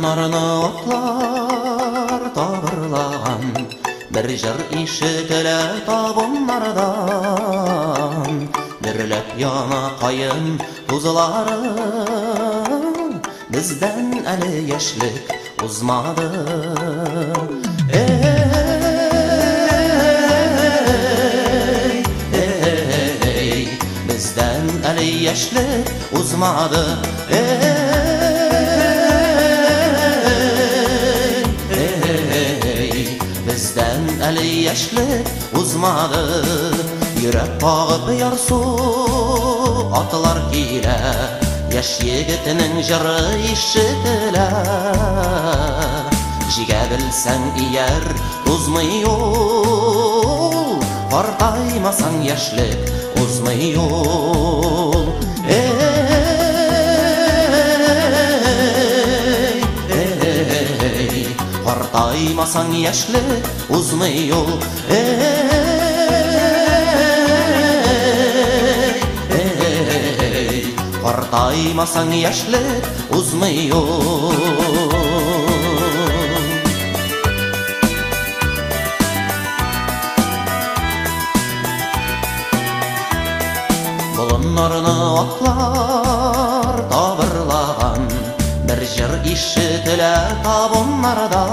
Болыннарыны отлар табырлаған, бір жыр ишетілі табыннардан. Дүрләп яна қайын тұзылары, бізден әлі яшілік ұзмады. Бізден әлі яшілік ұзмады. Bizden әлі яшілік ұзмады. Йөрәк қағып ярсу атылар килә, яш егетінің жыры ишетелә. Жигә білсәң ияр ұзмый ул, қартаймасаң яшілік ұзмый ул. Қартаймасаң яшілік ұзмый ул. Қартаймасаң яшілік ұзмый ул. Болыннарыны атлар табырлаған, бір жыр ишетілі табыннардан.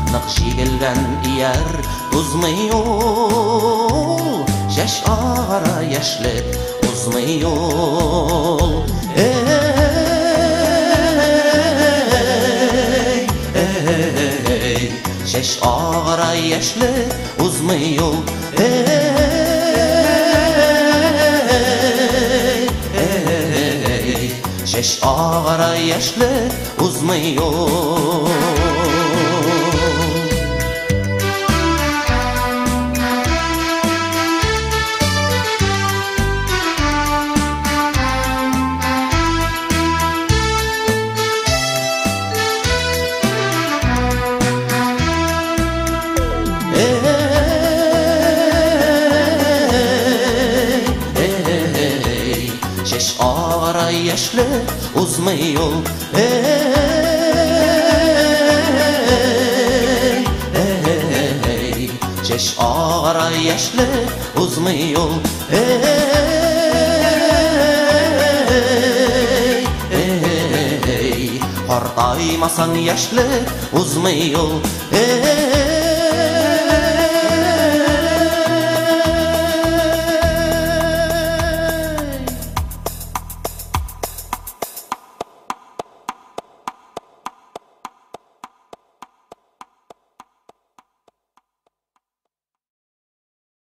Нық жегілген ияр ұзмый ул, жаш ағара яшілік ұзмый ул. Жаш ағара яшілік ұзмый ул. Жаш ағара яшілік ұзмый ул. Жаш ағара яшілік ұзмый ул. Жаш ағара яшілік ұзмый ул. Қартаймасаң яшілік ұзмый ул.